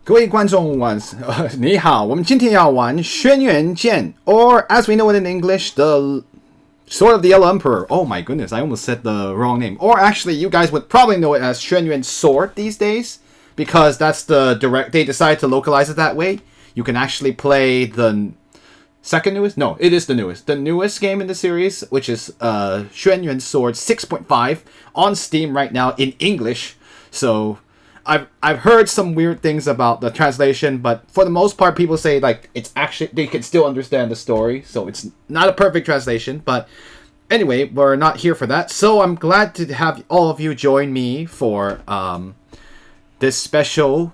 各位观众晚你好，我们今天要玩轩辕剑 or as we know it in English, the Sword of the Yellow Emperor. Oh my goodness, I almost said the wrong name. Or actually, you guys would probably know it as 轩辕 Sword these days, because that's the direct. They decided to localize it that way. You can actually play the second newest. No, it is the newest. The newest game in the series, which is 轩辕Sword 6.5 on Steam right now in English. So I've heard some weird things about the translation, but for the most part, people say like it's actually they can still understand the story, so it's not a perfect translation. But anyway, we're not here for that. So I'm glad to have all of you join me for this special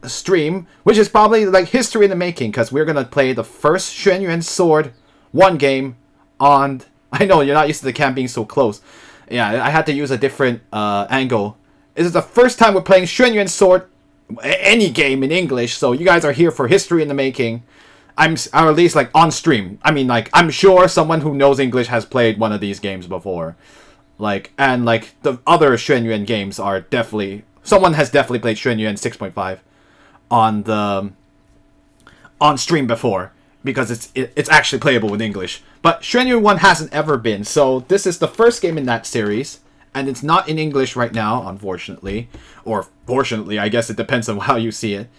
stream, which is probably like history in the making, because we're gonna play the first 轩辕Sword 1 game on. I know you're not used to the cam being so close. Yeah, I had to use a different angle. This is the first time we're playing 轩辕Sword, any game in English, so you guys are here for history in the making. Or at least like on stream. I mean, like, I'm sure someone who knows English has played one of these games before. And the other 轩辕games are definitely, someone has definitely played 轩辕 6.5 on stream before, because it's actually playable in English. But 轩辕 1 hasn't ever been, so this is the first game in that series. And it's not in English right now, unfortunately. Or fortunately, I guess it depends on how you see it.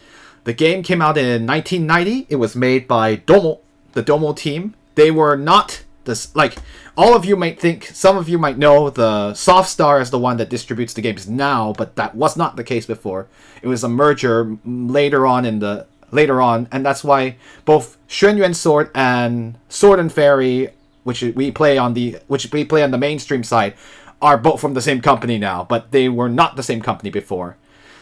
The game came out in 1990. It was made by Domo, the Domo team. They were not this, like, all of you might think, some of you might know the Softstar is the one that distributes the games now, but that was not the case before. It was a merger later on, and that's why both 轩辕Sword and Sword and Fairy, which we play on the mainstream side, are both from the same company now, but they were not the same company before.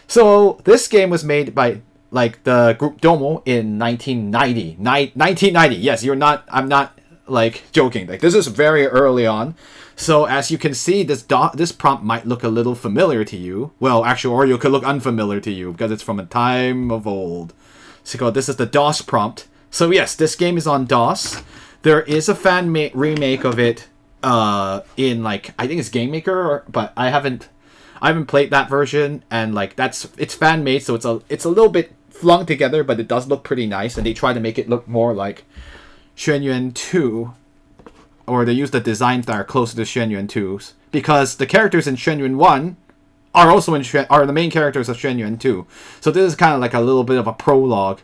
So this game was made by like the group Domo in 1990. 1990. Yes, I'm not like joking. Like, this is very early on. So as you can see, this prompt might look a little familiar to you. Well, actually, or you could look unfamiliar to you because it's from a time of old. So this is the DOS prompt. So yes, this game is on DOS. There is a fan remake of it in like, I think it's Game Maker, but I haven't played that version, and like it's fan made, so it's a little bit flung together, but it does look pretty nice, and they try to make it look more like 轩辕 2, or they use the designs that are closer to 轩辕 2's, because the characters in 轩辕 1 are also are the main characters of 轩辕 2. So this is kind of like a little bit of a prologue.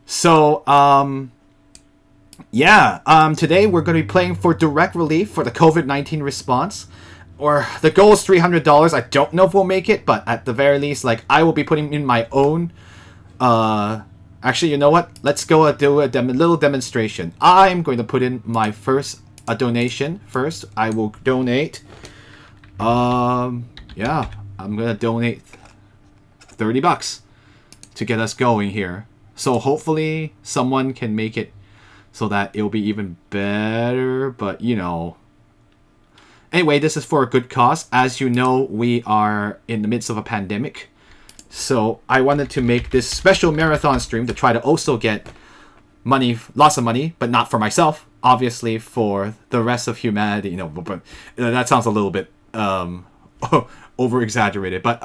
So today we're going to be playing for direct relief for the COVID-19 response. Or the goal is $300. I don't know if we'll make it, but at the very least, like, I will be putting in my own. Actually, you know what? Let's go do a little demonstration. I'm going to put in my first donation first. I will donate. I'm gonna donate $30 to get us going here. So hopefully someone can make it so that it'll be even better, but you know. Anyway, this is for a good cause. As you know, we are in the midst of a pandemic. So I wanted to make this special marathon stream to try to also get money, lots of money, but not for myself. Obviously for the rest of humanity. You know, but that sounds a little bit over exaggerated. But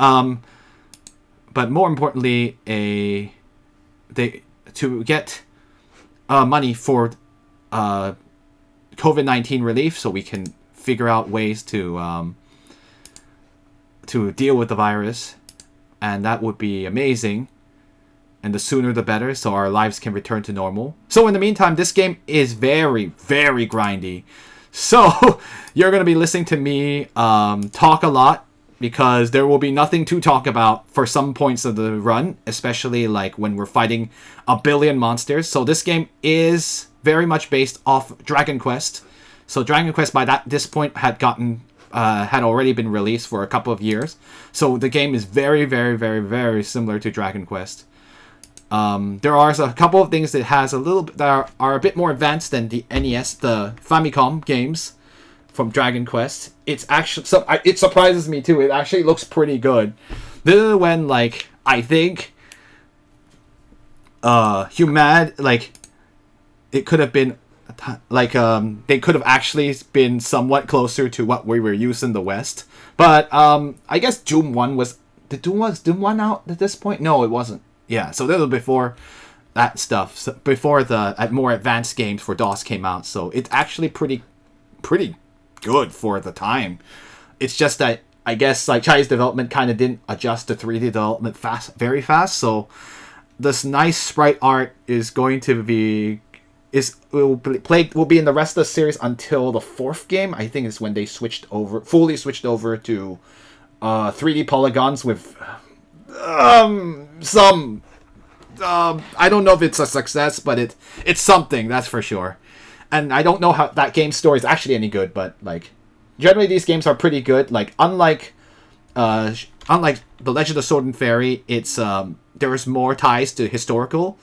more importantly, to get money for COVID-19 relief, so we can figure out ways to deal with the virus, and that would be amazing. And the sooner the better, so our lives can return to normal. So in the meantime, this game is very, very grindy. So you're going to be listening to me talk a lot, because there will be nothing to talk about for some points of the run, especially like when we're fighting a billion monsters. So this game is very much based off Dragon Quest. So Dragon Quest by this point had already been released for a couple of years. So the game is very, very, very, very similar to Dragon Quest. There are a couple of things that has a little bit that are a bit more advanced than the NES, the Famicom games from Dragon Quest. It's actually, it surprises me too. It actually looks pretty good. This is when, like, I think like, it could have been like they could have actually been somewhat closer to what we were used in the West. But I guess Doom 1 was Doom 1 out at this point? No, it wasn't. Yeah, so this was before that stuff, so before the more advanced games for DOS came out. So it's actually pretty good for the time. It's just that I guess like Chinese development kind of didn't adjust to 3D development very fast. So this nice sprite art is going to be will be in the rest of the series until the 4th game. I think is when they fully switched over to 3D polygons with some. I don't know if it's a success, but it's something, that's for sure. And I don't know how that game's story is actually any good, but like generally these games are pretty good. Like unlike The Legend of Sword and Fairy, it's there's more ties to historical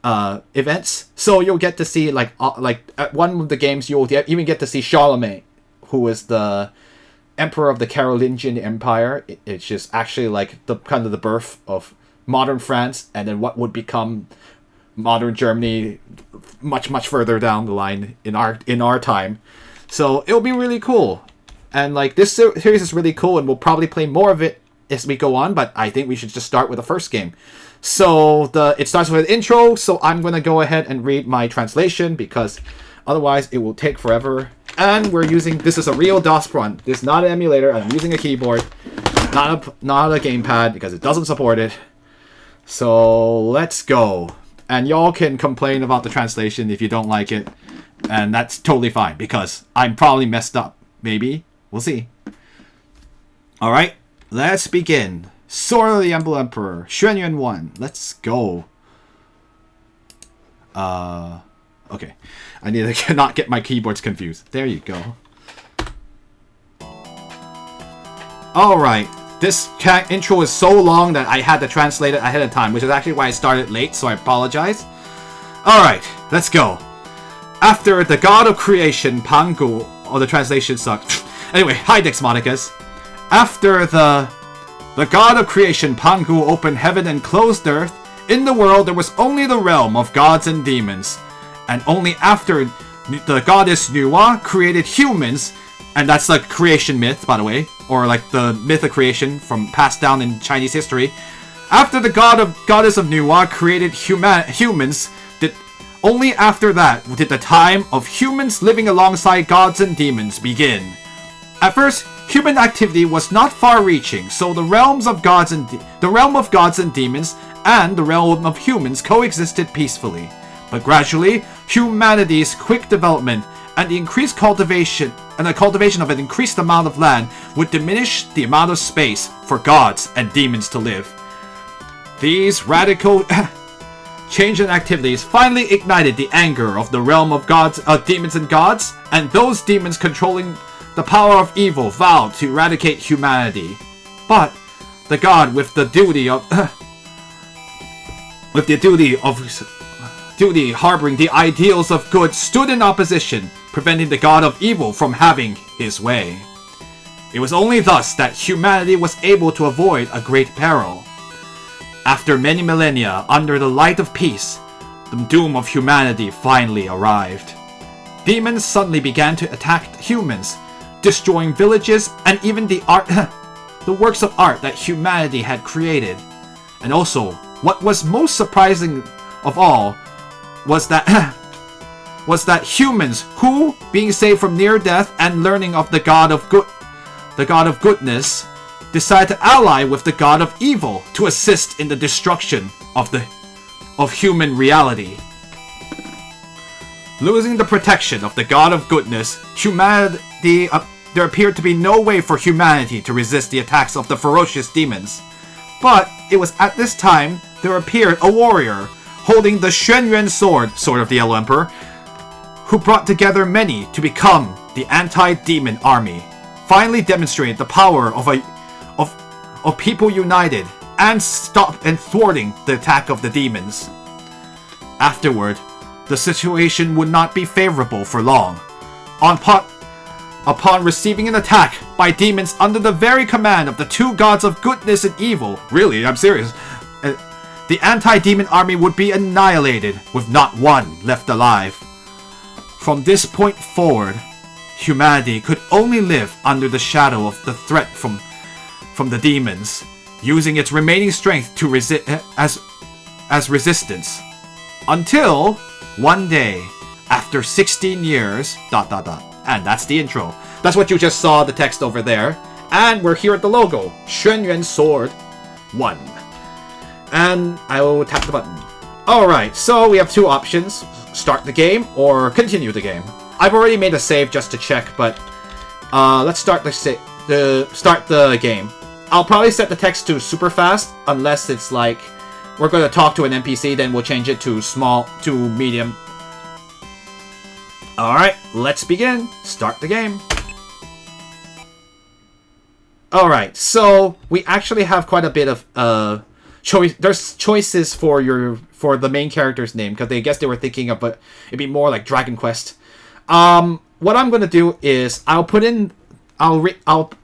events. So you'll get to see like at one of the games you'll even get to see Charlemagne, who is the emperor of the Carolingian Empire. It's just actually like the kind of the birth of modern France, and then what would become modern Germany much further down the line in our time. So it'll be really cool, and like this series is really cool, and we'll probably play more of it as we go on. But I think we should just start with the first game. So it starts with an intro. So I'm gonna go ahead and read my translation because otherwise it will take forever. And this is a real DOS run. This is not an emulator. I'm using a keyboard, not a gamepad because it doesn't support it. So let's go. And y'all can complain about the translation if you don't like it. And that's totally fine because I'm probably messed up. Maybe. We'll see. Alright, let's begin. Sword of the Emperor, Xuan 1. Let's go. Okay. I need to not get my keyboards confused. There you go. Alright. This intro is so long that I had to translate it ahead of time, which is actually why I started late, so I apologize. Alright, let's go. After the god of creation, Pangu... Oh, the translation sucked. Anyway, hi Dexmonicus. After the god of creation, Pangu, opened heaven and closed earth, in the world there was only the realm of gods and demons. And only after the goddess Yuan created humans, and that's like creation myth, by the way, or like the myth of creation from passed down in Chinese history. After the goddess of Yuan created humans, only after that did the time of humans living alongside gods and demons begin. At first, human activity was not far-reaching, so the realm of gods and demons and the realm of humans coexisted peacefully. But gradually, humanity's quick development and the increased cultivation of an increased amount of land would diminish the amount of space for gods and demons to live. These radical change in activities finally ignited the anger of the realm of demons and gods, and those demons controlling the power of evil vowed to eradicate humanity. But the god with the duty harboring the ideals of good stood in opposition, preventing the god of evil from having his way. It was only thus that humanity was able to avoid a great peril. After many millennia, under the light of peace, the doom of humanity finally arrived. Demons suddenly began to attack humans, destroying villages and even the works of art that humanity had created. And also, what was most surprising of all was that humans who, being saved from near death and learning of the god of goodness, decided to ally with the god of evil to assist in the destruction of human reality. Losing the protection of the god of goodness, there appeared to be no way for humanity to resist the attacks of the ferocious demons. But it was at this time there appeared a warrior holding the Xuan sword of the Yellow Emperor, who brought together many to become the anti-demon army, finally demonstrated the power of people united and thwarting the attack of the demons. Afterward, the situation would not be favorable for long. Upon receiving an attack by demons under the very command of the two gods of goodness and evil, really, I'm serious, the anti-demon army would be annihilated, with not one left alive. From this point forward, humanity could only live under the shadow of the threat from the demons, using its remaining strength to resist as resistance. Until one day, after 16 years, ... And that's the intro. That's what you just saw, the text over there. And we're here at the logo. Xuan Sword 1. And I will tap the button. Alright, so we have two options. Start the game or continue the game. I've already made a save just to check, but let's start start the game. I'll probably set the text to super fast, unless it's like we're going to talk to an NPC, then we'll change it to small to medium. Alright, let's begin. Start the game. Alright, so we actually have quite a bit of choice. There's choices for the main character's name, because they guess they were thinking of it'd be more like Dragon Quest. What I'm gonna do is I'll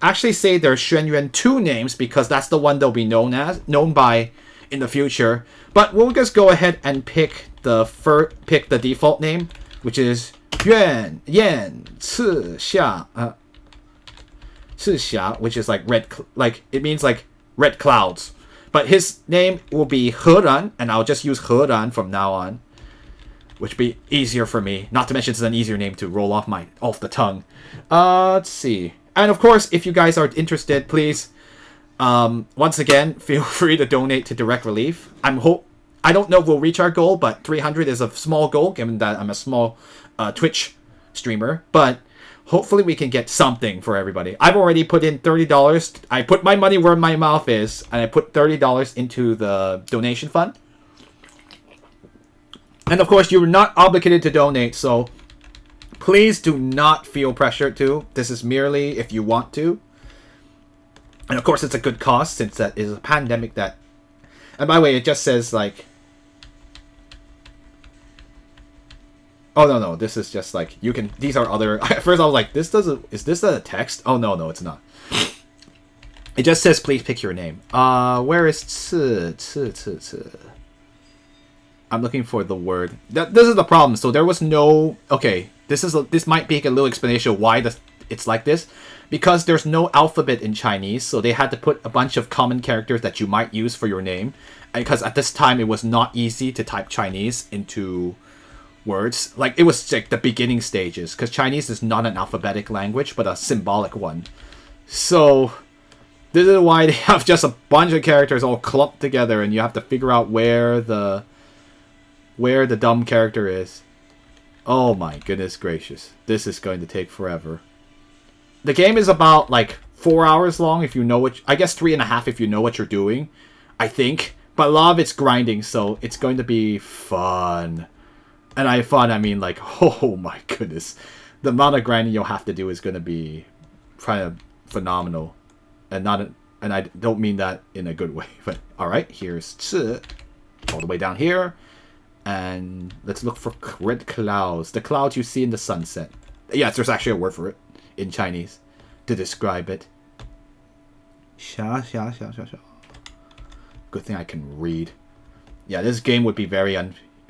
actually say there's Xuan 2 names, because that's the one they'll be known by in the future. But we'll just go ahead and pick the default name, which is Yuan Ci Xia, which is like it means like red clouds. But his name will be Heran, and I'll just use Heran from now on, which would be easier for me. Not to mention it's an easier name to roll off the tongue. Let's see. And of course, if you guys are interested, please, once again, feel free to donate to Direct Relief. I don't know if we'll reach our goal, but 300 is a small goal, given that I'm a small Twitch streamer. But hopefully we can get something for everybody. I've already put in $30. I put my money where my mouth is, and I put $30 into the donation fund. And of course, you're not obligated to donate, so please do not feel pressured to. This is merely if you want to. And of course, it's a good cause, since that is a pandemic that... And by the way, it just says, like... Oh, no, this is just, like, you can... These are other... At first, I was like, is this a text? Oh, no, it's not. It just says, please pick your name. Where is... I'm looking for the word. This is the problem. So there was no... Okay, this might be a little explanation of why it's like this. Because there's no alphabet in Chinese, so they had to put a bunch of common characters that you might use for your name. And because at this time, it was not easy to type Chinese into words. Like, it was like the beginning stages, because Chinese is not an alphabetic language, but a symbolic one. So this is why they have just a bunch of characters all clumped together, and you have to figure out where the dumb character is. Oh my goodness gracious. This is going to take forever. The game is about like 4 hours long if you know what... I guess 3.5 if you know what you're doing, I think. But a lot of it's grinding, so it's going to be fun. And I mean like, oh my goodness. The amount of grinding you'll have to do is going to be kind of phenomenal. And I don't mean that in a good way. But alright, here's Ci. All the way down here. And let's look for red clouds. The clouds you see in the sunset. Yes, there's actually a word for it in Chinese to describe it. Xia. Good thing I can read. Yeah, this game would be very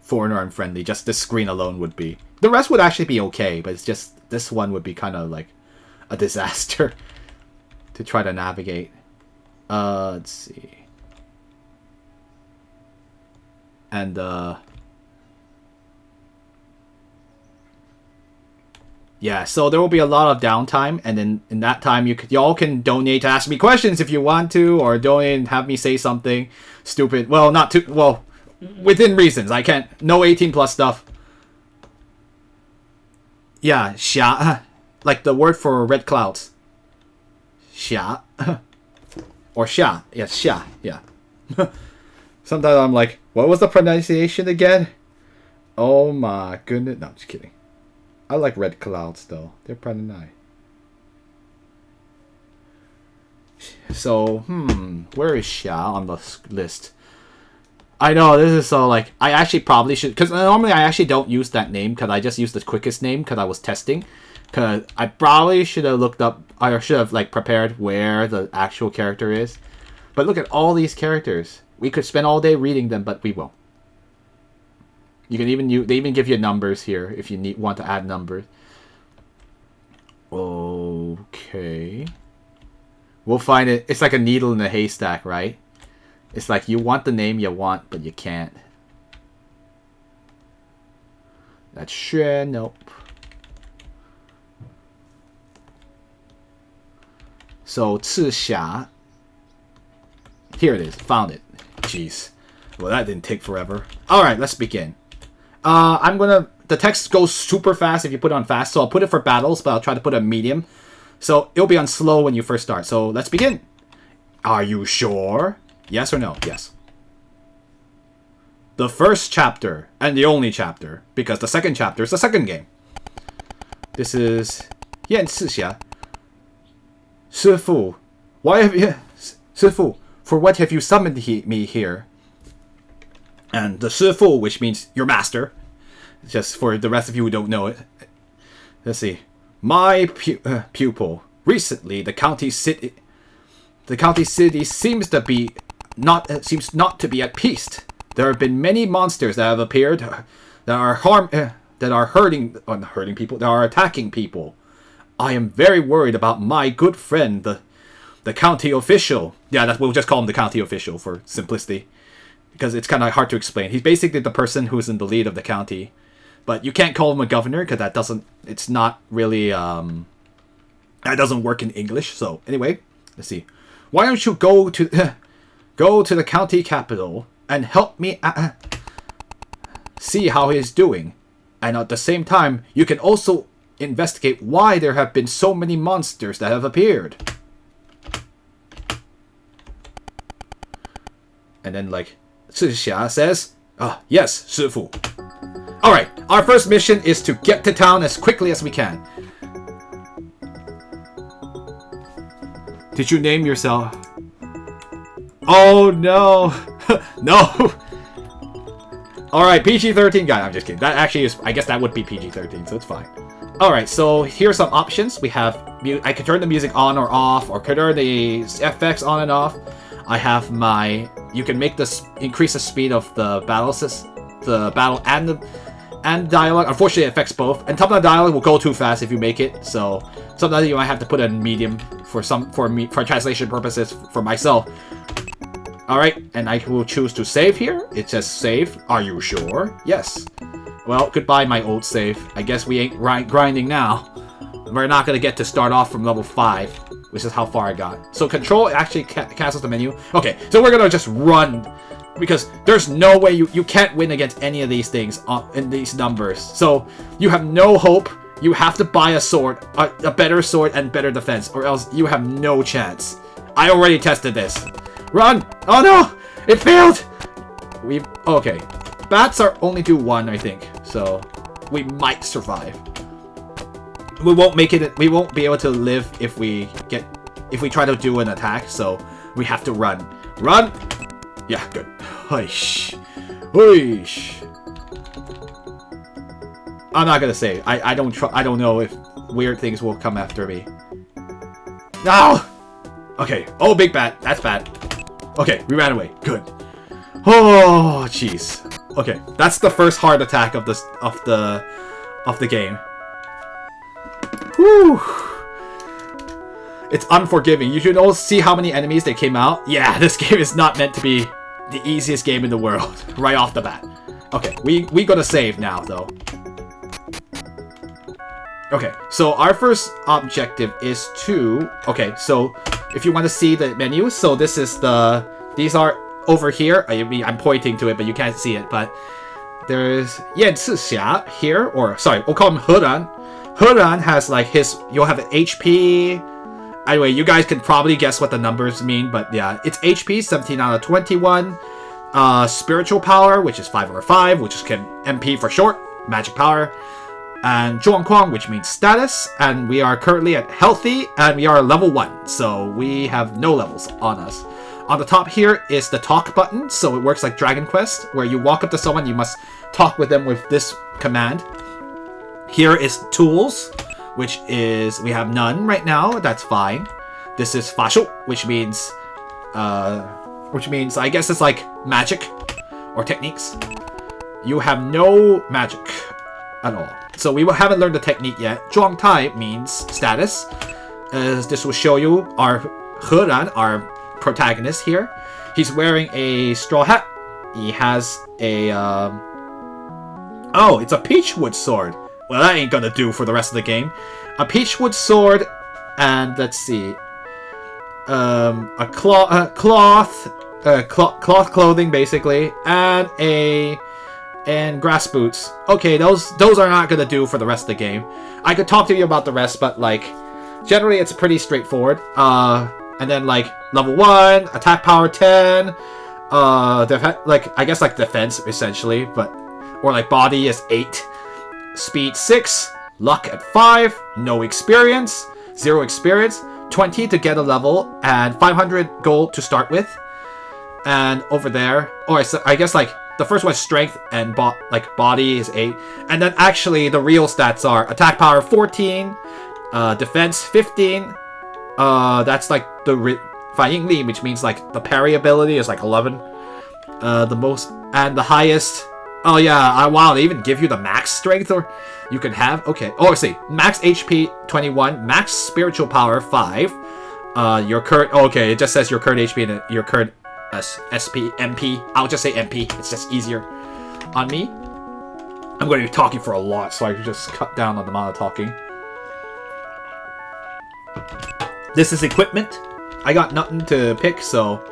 foreigner unfriendly. Just this screen alone would be. The rest would actually be okay, but it's just this one would be kind of like a disaster to try to navigate. Let's see. And yeah, so there will be a lot of downtime, and then in that time y'all can donate to ask me questions if you want to, or donate and have me say something stupid. Well, not too well, within reasons. I can't. No 18+ stuff. Yeah, xia, like the word for red clouds. Xia, or xia. Yes, xia. Yeah. Sometimes I'm like, what was the pronunciation again? Oh my goodness! No, just kidding. I like red clouds, though. They're pretty nice. So, where is Xia on the list? I know, this is so, like, I actually probably should... Because normally I actually don't use that name, because I just use the quickest name, because I was testing. Because I probably should have looked up... I should have, like, prepared where the actual character is. But look at all these characters. We could spend all day reading them, but we won't. You can even they even give you numbers here if you want to add numbers. Okay. We'll find it. It's like a needle in a haystack, right? It's like you want the name you want, but you can't. That's Xuan. Nope. So, 赤霞. Here it is. Found it. Jeez. Well, that didn't take forever. Alright, let's begin. The text goes super fast if you put it on fast, so I'll put it for battles, but I'll try to put it on medium. So, it'll be on slow when you first start. So, let's begin. Are you sure? Yes or no? Yes. The first chapter, and the only chapter, because the second chapter is the second game. This is 燕赤霞. 师父, why have you... 师父, for what have you summoned me here? And the 师父, which means your master, just for the rest of you who don't know it. Let's see. My pupil. Recently, the county city seems not to be at peace. There have been many monsters that have appeared that are hurting people, that are attacking people. I am very worried about my good friend, the county official. Yeah, we'll just call him the county official for simplicity, because it's kind of hard to explain. He's basically the person who's in the lead of the county, but you can't call him a governor because it's not really that doesn't work in English. So anyway, let's see. Why don't you go to the county capital and help me see how he's doing, and at the same time you can also investigate why there have been so many monsters that have appeared. And then like 赤霞 says, yes, 师父. Alright, our first mission is to get to town as quickly as we can. Did you name yourself? Oh no. No. Alright, PG-13 guy. I'm just kidding. That actually is, I guess that would be PG-13, so it's fine. Alright, so here are some options. We have, I can turn the music on or off, or turn the FX on and off. I have my, you can make this, increase the speed of the battle and dialogue. Unfortunately, it affects both. And some of the dialogue will go too fast if you make it, so sometimes you might have to put it in medium for translation purposes for myself. Alright, and I will choose to save here. It says save. Are you sure? Yes. Well, goodbye my old save. I guess we ain't grinding now. We're not gonna get to start off from level 5, which is how far I got. So control actually cancels the menu. Okay, so we're gonna just run, because there's no way you can't win against any of these things in these numbers. So you have no hope. You have to buy a sword, a better sword and better defense, or else you have no chance. I already tested this. Run! Oh no! It failed! Okay. Bats only do 1, I think. So we might survive. We won't make it. We won't be able to live if we try to do an attack. So we have to run. Run! Yeah, good. Hoish. Hoish. I'm not gonna say. I don't know if weird things will come after me. No! Okay. Oh, big bat. That's bad. Okay, we ran away. Good. Oh, jeez. Okay, that's the first hard attack of the game. Whew. It's unforgiving. You should all see how many enemies that came out. Yeah, this game is not meant to be the easiest game in the world right off the bat. Okay, we gotta save now though. Okay, so our first objective is to... Okay, so if you want to see the menu, so this is these are over here. I mean, I'm pointing to it, but you can't see it. But there's 燕赤霞 here, or sorry, we'll call him Heran. Heran has like you'll have an HP. Anyway, you guys can probably guess what the numbers mean, but yeah, it's HP 17 out of 21. Spiritual power, which is 5 over 5, which is MP for short, magic power. And 状况, which means status, and we are currently at healthy, and we are level 1, so we have no levels on us. On the top here is the talk button, so it works like Dragon Quest, where you walk up to someone, you must talk with them with this command. Here is tools, which is, we have none right now, that's fine. This is 法术, which means I guess it's like magic or techniques. You have no magic at all. So we haven't learned the technique yet. 状态 means status. As this will show you, our Heran, our protagonist here, he's wearing a straw hat. He has a Oh, it's a peachwood sword. Well, that ain't gonna do for the rest of the game. A peachwood sword, and let's see, a cloth clothing basically, and grass boots. Okay, those are not gonna do for the rest of the game. I could talk to you about the rest, but like generally it's pretty straightforward. And then like level 1, attack power 10, like I guess like defense essentially, but or like body is 8, speed 6, luck at 5, no experience, 0 experience, 20 to get a level, and 500 gold to start with. And over there, I guess like the first one's strength and body is 8, and then actually the real stats are attack power 14, defense 15. That's like the Flying Li, which means like the parry ability is like 11. The most and the highest. Oh yeah, wow, they even give you the max strength or you can have. Okay. Oh, I see. Max HP 21, max spiritual power 5. Your current. Oh, okay, it just says your current HP and your current SP MP. I'll just say MP. It's just easier on me. I'm going to be talking for a lot, so I can just cut down on the amount of talking. This is equipment. I got nothing to pick, so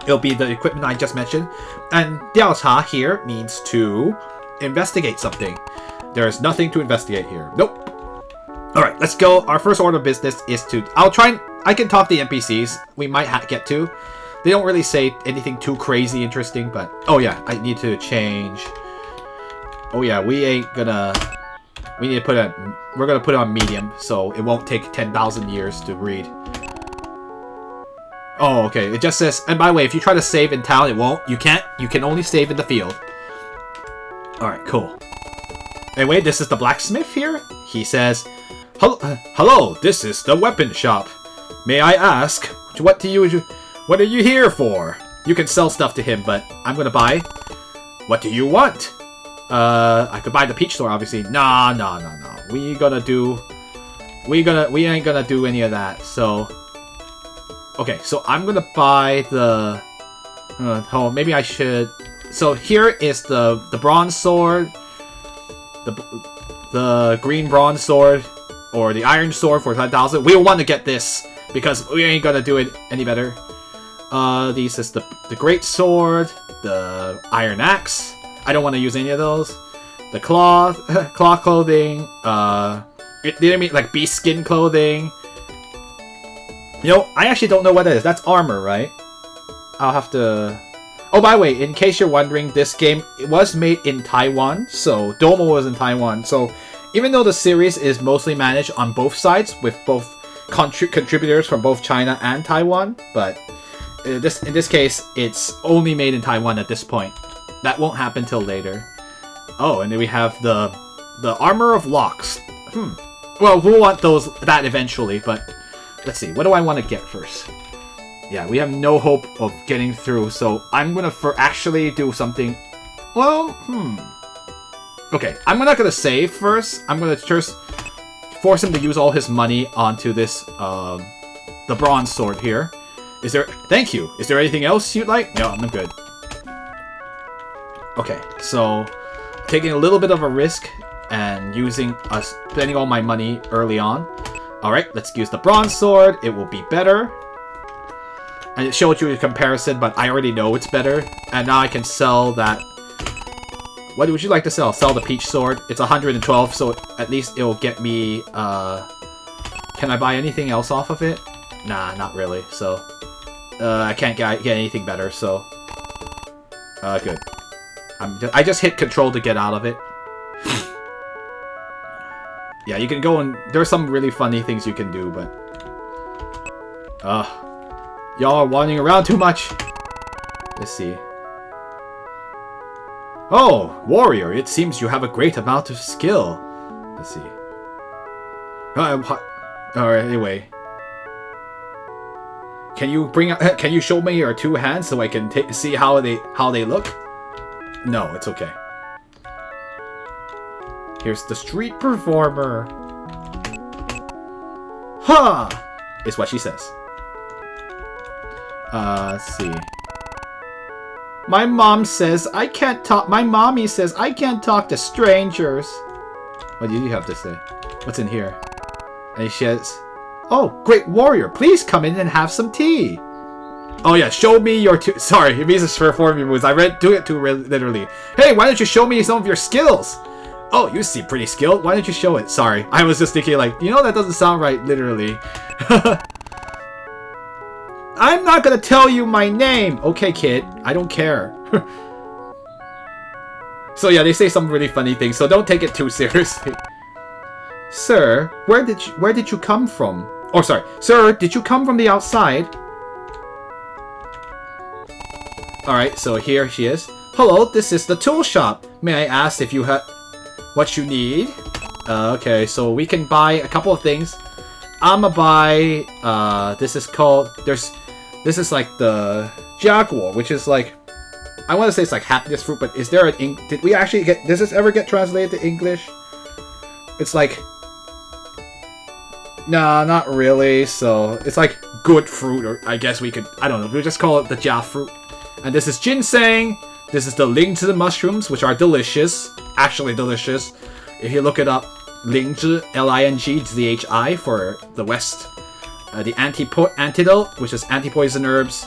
it'll be the equipment I just mentioned. And 调查 here means to investigate something. There's nothing to investigate here. Nope. Alright, let's go. Our first order of business is to... I can talk to the NPCs. We might get to. They don't really say anything too crazy interesting, but... Oh yeah, I need to change... Oh yeah, we ain't gonna... We need to put it... We're gonna put it on medium, so it won't take 10,000 years to read. Oh, okay. It just says... And by the way, if you try to save in town, it won't. You can't. You can only save in the field. Alright, cool. Anyway, this is the blacksmith here. He says... Hello, this is the weapon shop. May I ask, what are you here for? You can sell stuff to him, but I'm gonna buy. What do you want? I could buy the peach store, obviously. No. We ain't gonna do any of that, so... Okay, so I'm gonna buy the... oh, maybe I should... So here is the bronze sword, the green bronze sword, or the iron sword for 10,000. We'll want to get this because we ain't gonna do it any better. These is the great sword, the iron axe. I don't want to use any of those. The cloth clothing. It didn't mean like beast skin clothing. You know, I actually don't know what that is. That's armor, right? I'll have to... Oh, by the way, in case you're wondering, this game was made in Taiwan. So, Domo was in Taiwan. So, even though the series is mostly managed on both sides, with both contributors from both China and Taiwan, but in this case, it's only made in Taiwan at this point. That won't happen till later. Oh, and then we have the armor of locks. Well, we'll want that eventually, but... Let's see, what do I want to get first? Yeah, we have no hope of getting through, so I'm gonna actually do something... Well, Okay, I'm not gonna save first. I'm gonna just force him to use all his money onto this, the bronze sword here. Thank you. Is there anything else you'd like? No, I'm good. Okay, so taking a little bit of a risk and spending all my money early on. Alright, let's use the bronze sword. It will be better. And it showed you a comparison, but I already know it's better. And now I can sell that. What would you like to sell? Sell the peach sword. It's 112, so at least it'll get me... Can I buy anything else off of it? Nah, not really. So, I can't get anything better, so... Good. I just hit control to get out of it. Yeah, you can go and... There's some really funny things you can do, but... Y'all are wandering around too much. Let's see. Oh, warrior, it seems you have a great amount of skill. Let's see. Alright, anyway. Can you show me your 2 hands so I can see how they look? No, it's okay. Here's the street performer. Ha! Is what she says. Let's see. My mom says I can't talk. My mommy says I can't talk to strangers. What do you have to say? What's in here? And she says, oh, great warrior, please come in and have some tea. Oh yeah, show me your sorry, it means it's for forming moves. I do it too literally. Hey, why don't you show me some of your skills? Oh, you seem pretty skilled. Why don't you show it? Sorry, I was just thinking like, you know, that doesn't sound right, literally. I'm not gonna tell you my name. Okay, kid, I don't care. So yeah, they say some really funny things, so don't take it too seriously. Sir, where did you come from? Oh, sorry. Sir, did you come from the outside? Alright, so here she is. Hello, this is the tool shop. May I ask if you have what you need? Okay, so we can buy a couple of things. I'ma buy this is called this is like the jaguar, which is like, I want to say it's like happiness fruit, but is there an did we actually get, does this ever get translated to English? It's like, nah, not really. So it's like good fruit, or I guess we could, I don't know, we'll just call it the jia fruit. And this is ginseng. This is the lingzhi mushrooms, which are delicious, actually delicious. If you look it up, lingzhi, Lingzhi for the West. The antidote, which is anti-poison herbs.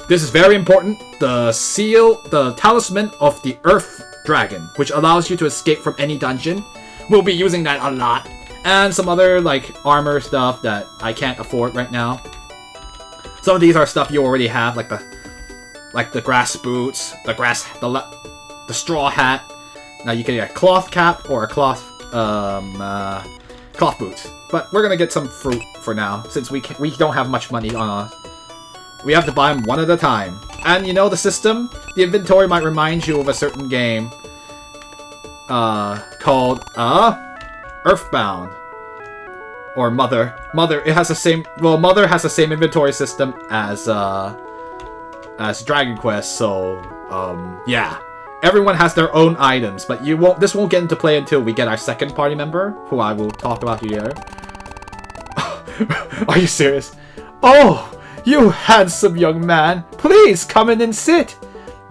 This is very important. The seal, the talisman of the Earth Dragon, which allows you to escape from any dungeon. We'll be using that a lot. And some other like armor stuff that I can't afford right now. Some of these are stuff you already have, like the grass boots, the straw hat. Now you can get a cloth cap or a cloth boots. But we're gonna get some fruit for now, since we don't have much money on us. We have to buy them one at a time. And you know the system? The inventory might remind you of a certain game called Earthbound. Or Mother. It has the same, well, Mother has the same inventory system as Dragon Quest, so yeah. Everyone has their own items, but this won't get into play until we get our second party member, who I will talk about here. Are you serious? Oh, you handsome young man, please come in and sit.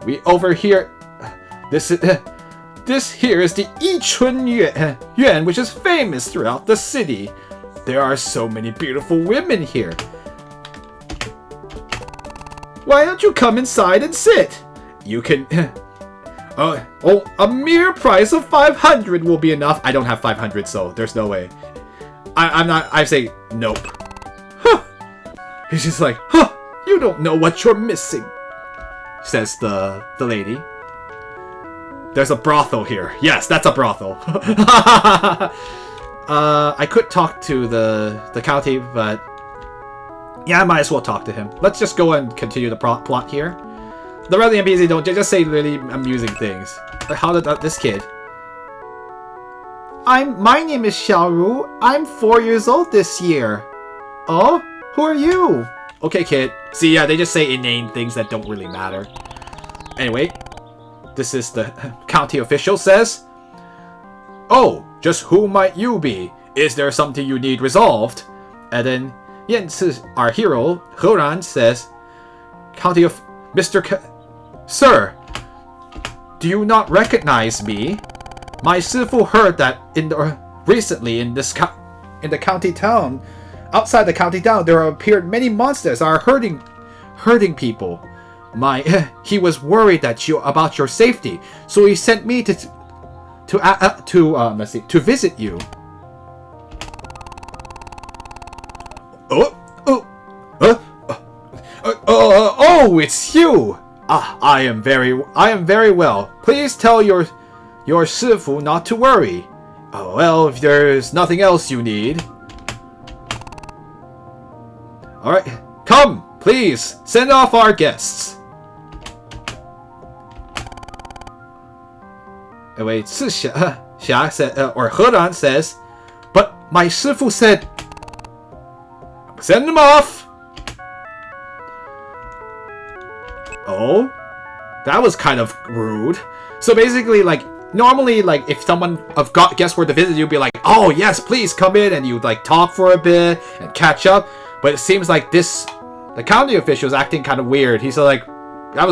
We over here. This here is the Yichun Yuan, which is famous throughout the city. There are so many beautiful women here. Why don't you come inside and sit? You can. A mere price of 500 will be enough. I don't have 500, so there's no way. I say nope. Huh. He's just like, huh, you don't know what you're missing, says the lady. There's a brothel here. Yes, that's a brothel. I could talk to the county, but yeah, I might as well talk to him. Let's just go and continue the plot here. The rest of the NPCs don't just say really amusing things. Like how did this kid? My name is Xiaoru. I'm 4 years old this year. Oh, who are you? Okay, kid. See, yeah, they just say inane things that don't really matter. Anyway, this is the county official says. Oh, just who might you be? Is there something you need resolved? And then Yanci, our hero, Xuan, says, County of Sir, do you not recognize me? My Sifu heard that recently in the county town, outside the county town, there appeared many monsters are hurting people. He was worried about your safety, so he sent me to visit you. Oh, it's you. I am very well. Please tell your Sifu not to worry. Oh, well, if there's nothing else you need. Alright, come, please, send off our guests. Anyway, Xia said, or Xuan says, but my Sifu said, send them off. Oh, that was kind of rude. So basically, like, normally, like, if someone of guests were to visit, you'd be like, oh, yes, please come in, and you'd, like, talk for a bit and catch up. But it seems like the county official is acting kind of weird. He's like,